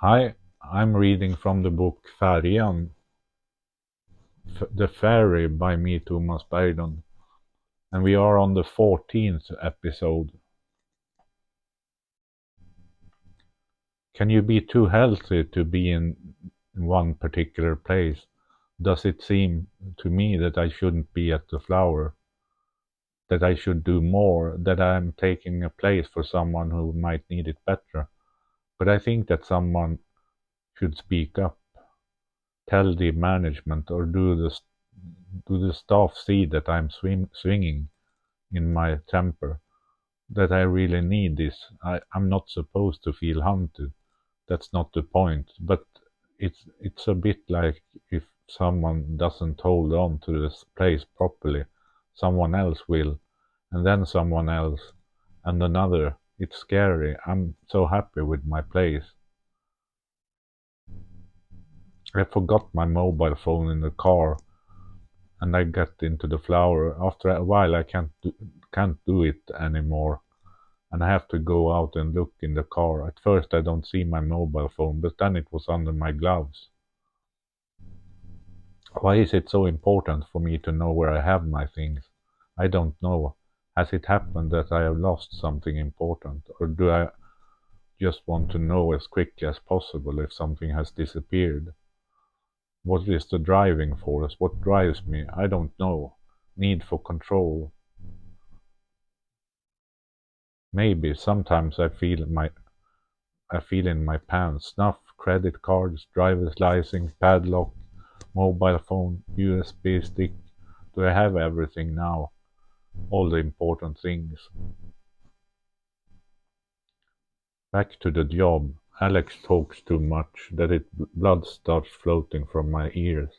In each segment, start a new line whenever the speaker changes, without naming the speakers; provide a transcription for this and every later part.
Hi, I'm reading from the book Färjan, The Ferry by me, Tomas Berglund, and we are on the 14th episode. Can you be too healthy to be in one particular place? Does it seem to me that I shouldn't be at the flower, that I should do more, that I am taking a place for someone who might need it better? But I think that someone should speak up, tell the management, or do the staff see that I'm swinging in my temper, that I really need this. I'm not supposed to feel hunted. That's not the point. But it's a bit like if someone doesn't hold on to this place properly, someone else will, and then someone else, and another. It's scary. I'm so happy with my place. I forgot my mobile phone in the car and I got into the flower. After a while, I can't do it anymore, and I have to go out and look in the car. At first, I don't see my mobile phone, but then it was under my gloves. Why is it so important for me to know where I have my things? I don't know. Has it happened that I have lost something important, or do I just want to know as quickly as possible if something has disappeared? What is the driving force? What drives me? I don't know. Need for control. Maybe sometimes I feel in my pants snuff, credit cards, driver's license, padlock, mobile phone, USB stick. Do I have everything now? All the important things. Back to the job. Alex talks too much that blood starts floating from my ears.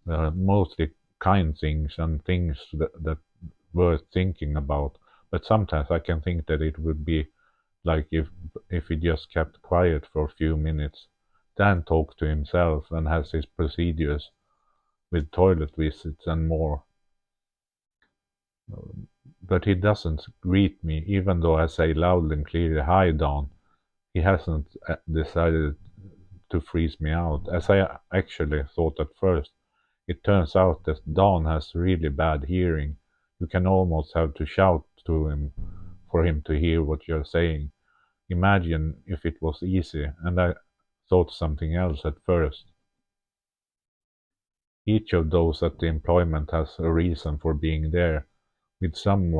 Mostly kind things and things that worth thinking about. But sometimes I can think that it would be like if he just kept quiet for a few minutes, then talks to himself and has his procedures with toilet visits and more. But he doesn't greet me, even though I say loudly and clearly, "Hi, Don." He hasn't decided to freeze me out, as I actually thought at first. It turns out that Don has really bad hearing. You can almost have to shout to him for him to hear what you're saying. Imagine if it was easy, and I thought something else at first. Each of those at the employment has a reason for being there. With some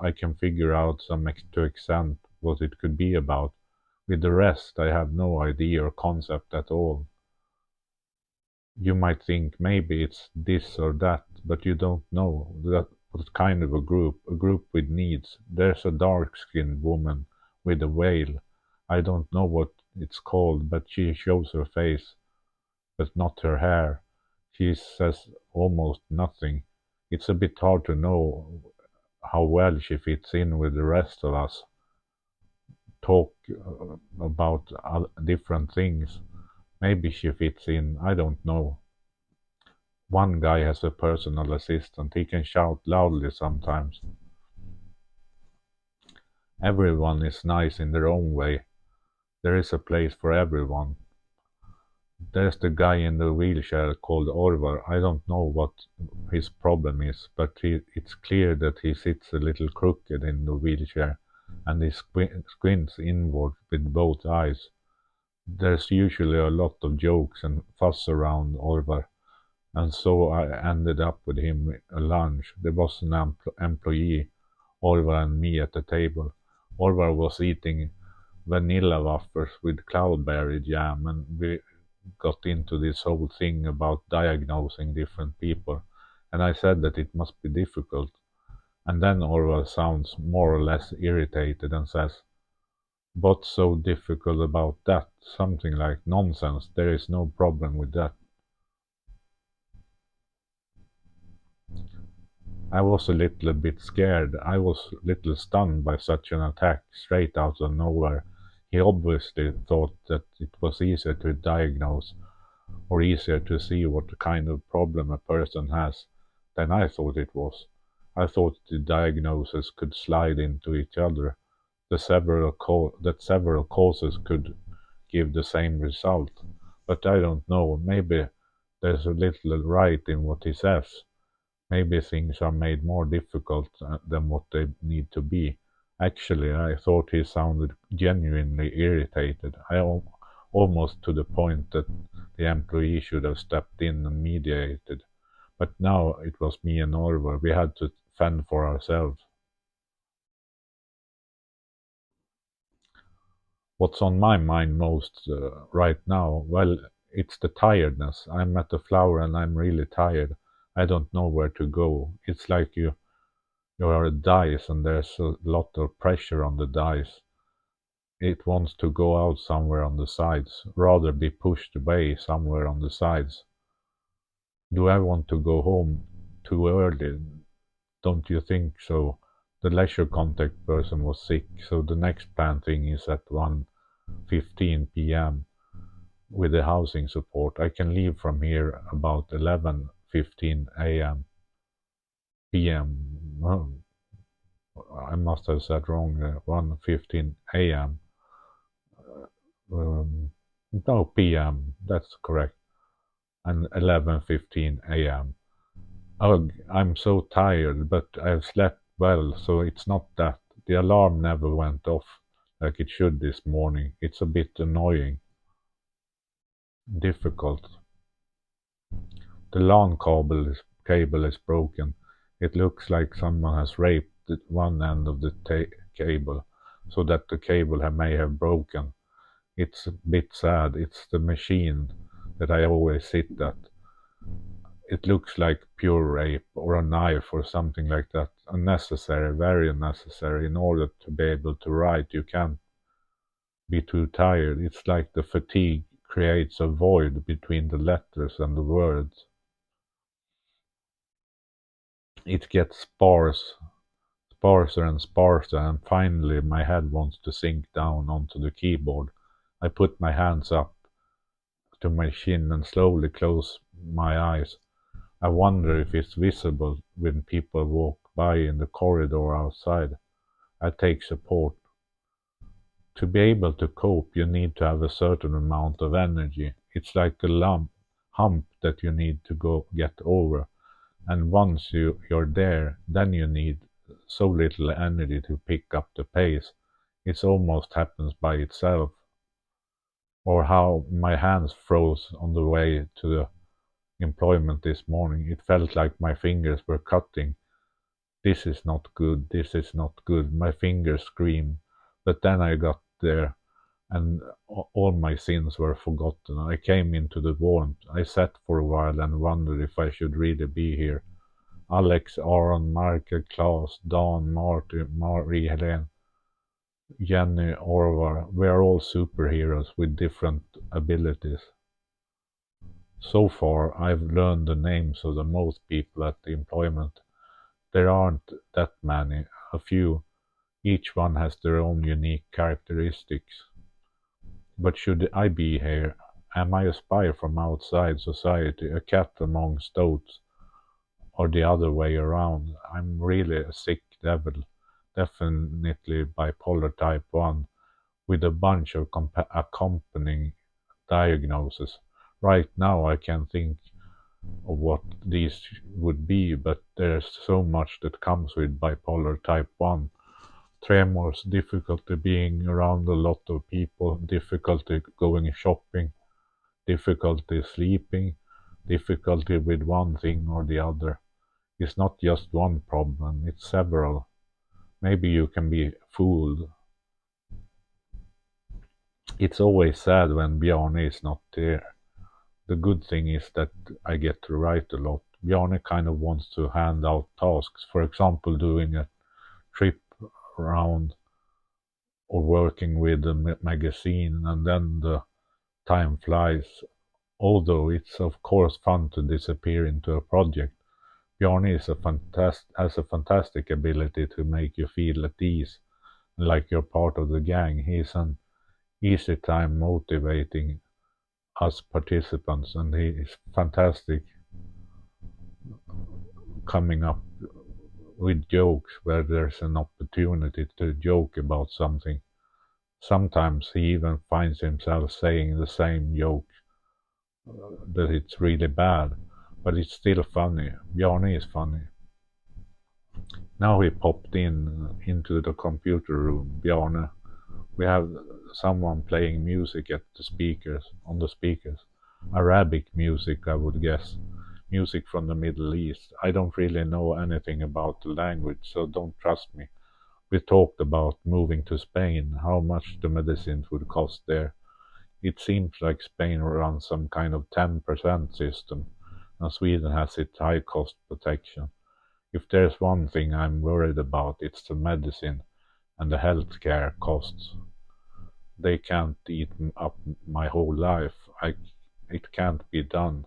I can figure out to extent what it could be about. With the rest I have no idea or concept at all. You might think maybe it's this or that, but you don't know that what kind of a group with needs. There's a dark-skinned woman with a veil. I don't know what it's called, but she shows her face, but not her hair. She says almost nothing. It's a bit hard to know how well she fits in with the rest of us. Talk about different things. Maybe she fits in, I don't know. One guy has a personal assistant. He can shout loudly sometimes. Everyone is nice in their own way. There is a place for everyone. There's the guy in the wheelchair called Orvar. I don't know what his problem is, but it's clear that he sits a little crooked in the wheelchair and he squints inward with both eyes. There's usually a lot of jokes and fuss around Orvar, and so I ended up with him at lunch. There was an employee, Orvar and me at the table. Orvar was eating vanilla wafers with cloudberry jam, and we got into this whole thing about diagnosing different people, and I said that it must be difficult. And then Orwell sounds more or less irritated and says, "What's so difficult about that?" Something like, "Nonsense, there is no problem with that." I was a little bit scared. I was a little stunned by such an attack straight out of nowhere. He obviously thought that it was easier to diagnose or easier to see what kind of problem a person has than I thought it was. I thought the diagnoses could slide into each other. that several causes could give the same result. But I don't know, maybe there's a little right in what he says. Maybe things are made more difficult than what they need to be. Actually, I thought he sounded genuinely irritated. Almost to the point that the employee should have stepped in and mediated. But now it was me and Oliver. We had to fend for ourselves. What's on my mind most right now? Well, it's the tiredness. I'm at the flower and I'm really tired. I don't know where to go. It's like you are a dice and there's a lot of pressure on the dice. It wants to go out somewhere on the sides, rather be pushed away somewhere on the sides. Do I want to go home too early? Don't you think so? The leisure contact person was sick, so the next planned thing is at 1:15 p.m. with the housing support. I can leave from here about 11:15 a.m. p.m. Oh, I must have said wrong there. 1:15 a.m. Um, no, p.m. That's correct. And 11:15 a.m. Oh, I'm so tired, but I've slept well, so it's not that. The alarm never went off like it should this morning. It's a bit annoying, difficult. The LAN cable is broken. It looks like someone has raped one end of the cable, so that the cable may have broken. It's a bit sad. It's the machine that I always sit at. It looks like pure rape or a knife or something like that. Unnecessary, very unnecessary. In order to be able to write, you can't be too tired. It's like the fatigue creates a void between the letters and the words. It gets sparser and sparser, and finally my head wants to sink down onto the keyboard. I put my hands up to my chin and slowly close my eyes. I wonder if it's visible when people walk by in the corridor outside. I take support. To be able to cope, you need to have a certain amount of energy. It's like a hump that you need to go get over. And once you're there, then you need so little energy to pick up the pace. It almost happens by itself. Or how my hands froze on the way to the employment this morning. It felt like my fingers were cutting. This is not good, this is not good. My fingers screamed. But then I got there and all my sins were forgotten. I came into the warmth. I sat for a while and wondered if I should really be here. Alex, Aaron, Michael, Claes, Dan, Martin, Marie-Helene, Jenny, Orvar, we are all superheroes with different abilities. So far, I've learned the names of the most people at the employment. There aren't that many, a few. Each one has their own unique characteristics. But should I be here? Am I a spy from outside society, a cat among stoats, or the other way around? I'm really a sick devil, definitely bipolar type 1, with a bunch of accompanying diagnoses. Right now I can't think of what these would be, but there's so much that comes with bipolar type 1. Tremors, difficulty being around a lot of people, difficulty going shopping, difficulty sleeping, difficulty with one thing or the other. It's not just one problem, it's several. Maybe you can be fooled. It's always sad when Bjarne is not there. The good thing is that I get to write a lot. Bjarne kind of wants to hand out tasks, for example, doing a trip around or working with a magazine, and then the time flies. Although it's of course fun to disappear into a project, Bjarne has a fantastic ability to make you feel at ease, like you're part of the gang. He's an easy time motivating us participants, and he is fantastic coming up with jokes where there's an opportunity to joke about something. Sometimes he even finds himself saying the same joke that it's really bad, but it's still funny. Bjarne is funny. Now he popped into the computer room. Bjarne, we have someone playing music at the speakers on the speakers. Arabic music, I would guess. Music from the Middle East. I don't really know anything about the language, so don't trust me. We talked about moving to Spain, how much the medicines would cost there. It seems like Spain runs some kind of 10% system, and Sweden has its high cost protection. If there's one thing I'm worried about, it's the medicine and the healthcare costs. They can't eat up my whole life. It can't be done.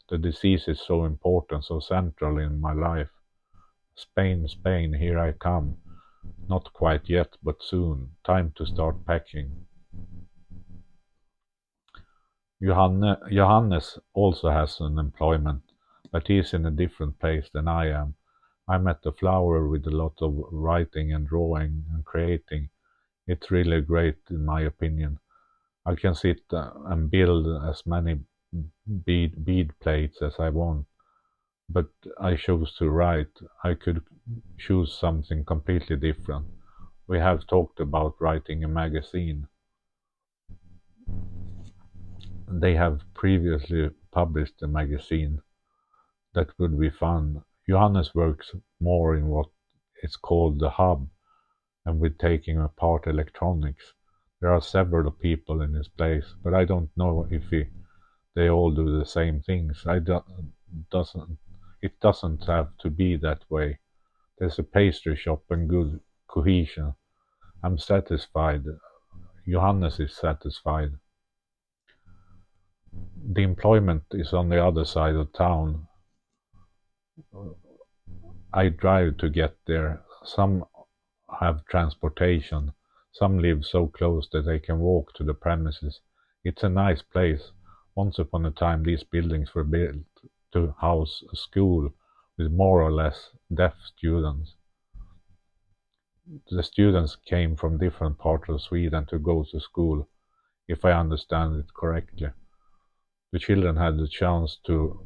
The disease is so important, so central in my life. Spain, Spain, here I come. Not quite yet, but soon. Time to start packing. Johannes also has an employment, but he's in a different place than I am. I'm at the flower with a lot of writing and drawing and creating. It's really great in my opinion. I can sit and build as many bead plates as I want, but I choose to write. I could choose something completely different. We have talked about writing a magazine. They have previously published a magazine. That would be fun. Johannes works more in what is called the hub, and with taking apart electronics. There are several people in his place, but I don't know if they all do the same things. Doesn't it doesn't have to be that way. There's a pastry shop and good cohesion. I'm satisfied. Johannes is satisfied. The employment is on the other side of town. I drive to get there. Some have transportation. Some live so close that they can walk to the premises. It's a nice place. Once upon a time these buildings were built to house a school with more or less deaf students. The students came from different parts of Sweden to go to school, if I understand it correctly. The children had the chance to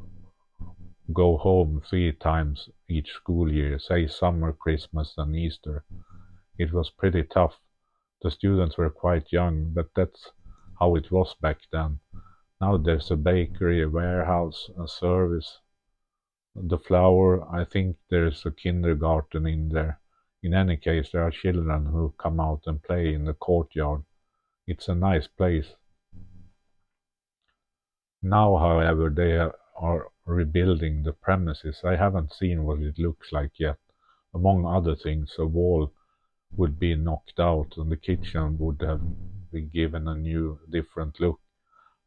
go home 3 times each school year, say summer, Christmas and Easter. It was pretty tough. The students were quite young, but that's how it was back then. Now there's a bakery, a warehouse, a service, the flower. I think there's a kindergarten in there. In any case, there are children who come out and play in the courtyard. It's a nice place. Now, however, they are rebuilding the premises. I haven't seen what it looks like yet. Among other things, a wall would be knocked out and the kitchen would have been given a new, different look.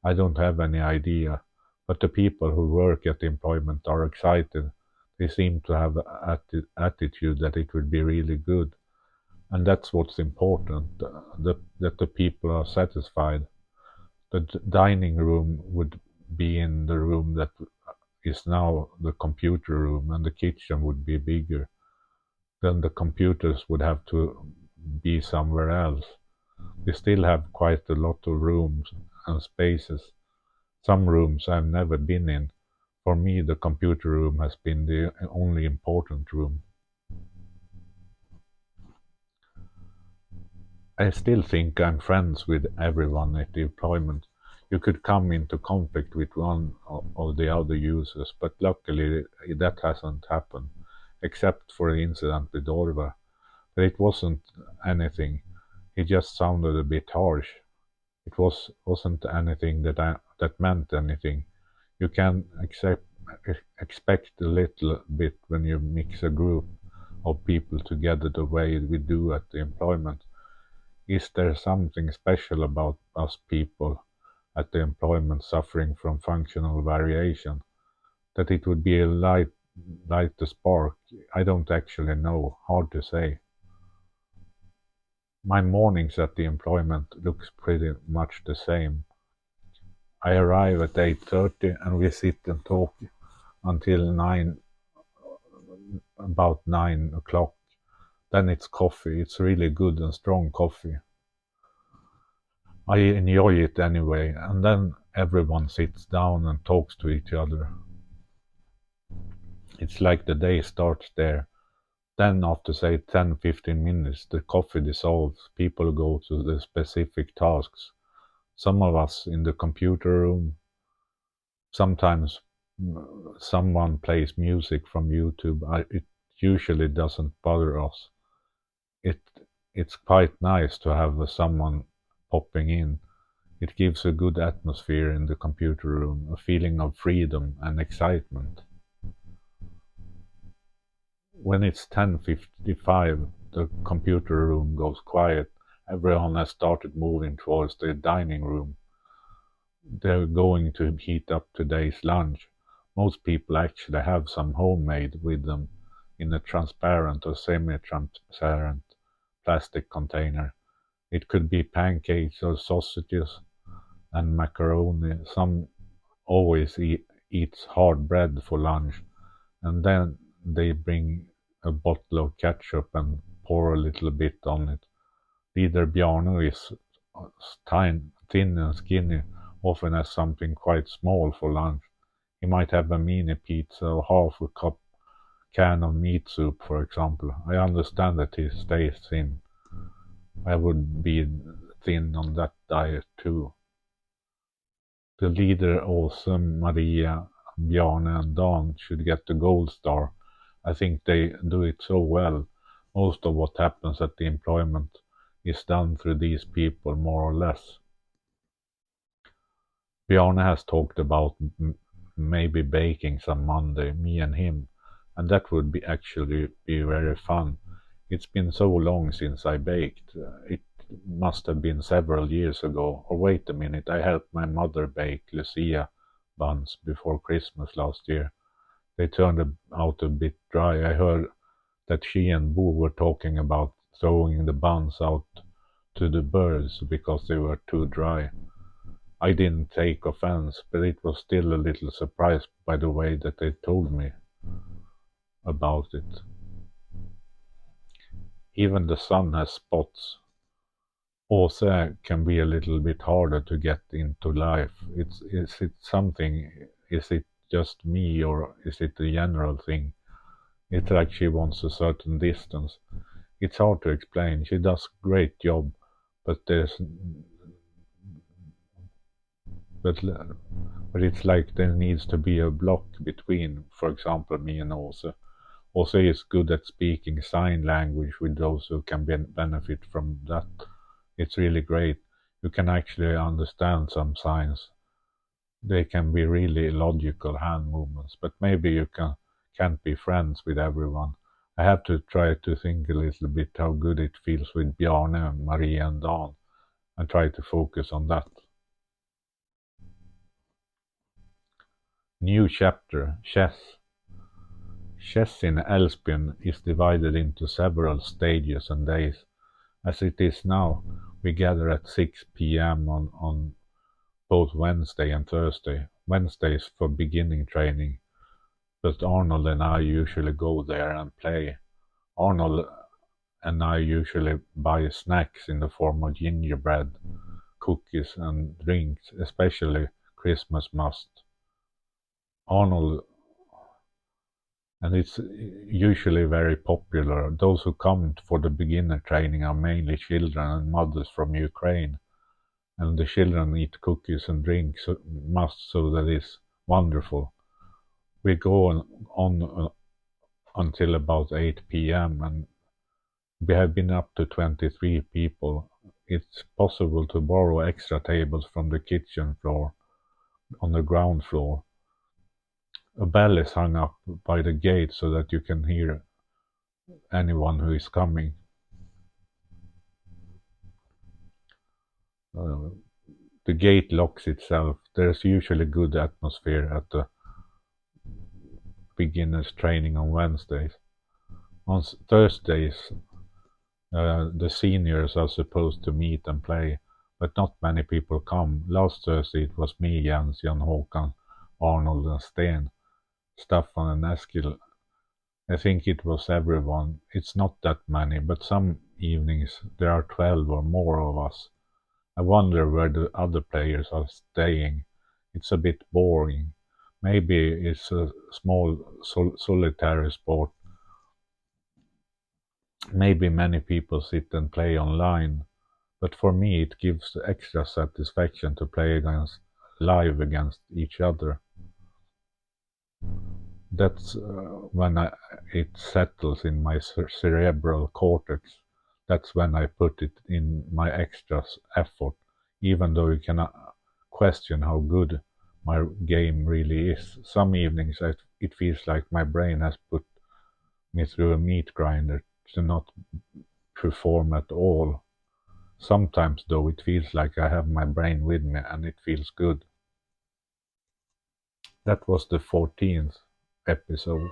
I don't have any idea, but the people who work at the employment are excited. They seem to have an attitude that it will be really good. And that's what's important, that the people are satisfied. The dining room would be in the room that is now the computer room, and the kitchen would be bigger. Then the computers would have to be somewhere else. We still have quite a lot of rooms and spaces. Some rooms I've never been in. For me, the computer room has been the only important room. I still think I'm friends with everyone at the employment. You could come into conflict with one of the other users, but luckily that hasn't happened, except for the incident with Orvar. But it wasn't anything. He just sounded a bit harsh. Wasn't anything that meant anything. You can expect a little bit when you mix a group of people together the way we do at the employment. Is there something special about us people at the employment suffering from functional variation? That it would be a light to spark? I don't actually know. Hard to say. My mornings at the employment looks pretty much the same. I arrive at 8:30 and we sit and talk until about 9 o'clock. Then it's coffee. It's really good and strong coffee. I enjoy it anyway, and then everyone sits down and talks to each other. It's like the day starts there. Then after say 10-15 minutes the coffee dissolves, people go to the specific tasks. Some of us in the computer room, sometimes someone plays music from YouTube. It usually doesn't bother us. It it's quite nice to have someone popping in. It gives a good atmosphere in the computer room, a feeling of freedom and excitement. When it's 10:55, the computer room goes quiet. Everyone has started moving towards the dining room. They're going to heat up today's lunch. Most people actually have some homemade with them in a transparent or semi-transparent plastic container. It could be pancakes or sausages and macaroni. Some always eats hard bread for lunch, and then they bring a bottle of ketchup and pour a little bit on it. Leader Bjarne is thin and skinny, often has something quite small for lunch. He might have a mini pizza or half a cup can of meat soup, for example. I understand that he stays thin. I would be thin on that diet too. The leader Åse, Maria, Bjarne and Dan should get the gold star. I think they do it so well. Most of what happens at the employment is done through these people, more or less. Bjarne has talked about maybe baking some Monday, me and him, and that would be actually be very fun. It's been so long since I baked. It must have been several years ago. Or wait a minute, I helped my mother bake Lucia buns before Christmas last year. They turned out a bit dry. I heard that she and Bo were talking about throwing the buns out to the birds because they were too dry. I didn't take offense, but it was still a little surprised by the way that they told me about it. Even the sun has spots. Åse can be a little bit harder to get into life. Is it something? Is it just me, or is it a general thing? It's like she wants a certain distance. It's hard to explain. She does a great job, but but but it's like there needs to be a block between, for example, me and Åse. Åse is good at speaking sign language with those who can benefit from that. It's really great. You can actually understand some signs. They can be really logical hand movements, but maybe can't be friends with everyone. I have to try to think a little bit how good it feels with Bjarne, Maria and Dan, and try to focus on that. New chapter, chess. Chess in Älvsbyn is divided into several stages and days. As it is now, we gather at 6 p.m. on both Wednesday and Thursday. Wednesday is for beginning training, but Arnold and I usually go there and play. Arnold and I usually buy snacks in the form of gingerbread, cookies and drinks, especially Christmas must. Arnold, and it's usually very popular. Those who come for the beginner training are mainly children and mothers from Ukraine, and the children eat cookies and drinks must, so that is wonderful. We go on until about 8 p.m. and we have been up to 23 people. It's possible to borrow extra tables from the kitchen floor on the ground floor. A bell is hung up by the gate so that you can hear anyone who is coming. The gate locks itself. There's usually good atmosphere at the beginners training on Wednesdays. On Thursdays, the seniors are supposed to meet and play, but not many people come. Last Thursday it was me, Jens, Jan Håkan, Arnold and Sten. Staffan and Eskil I think it was everyone. It's not that many, but some evenings there are 12 or more of us. I wonder where the other players are staying. It's a bit boring. Maybe it's a small solitary sport. Maybe many people sit and play online. But for me, it gives extra satisfaction to play against live against each other. That's when it settles in my cerebral cortex. That's when I put it in my extra effort, even though you cannot question how good my game really is. Some evenings it feels like my brain has put me through a meat grinder to not perform at all. Sometimes, though, it feels like I have my brain with me and it feels good. That was the 14th episode.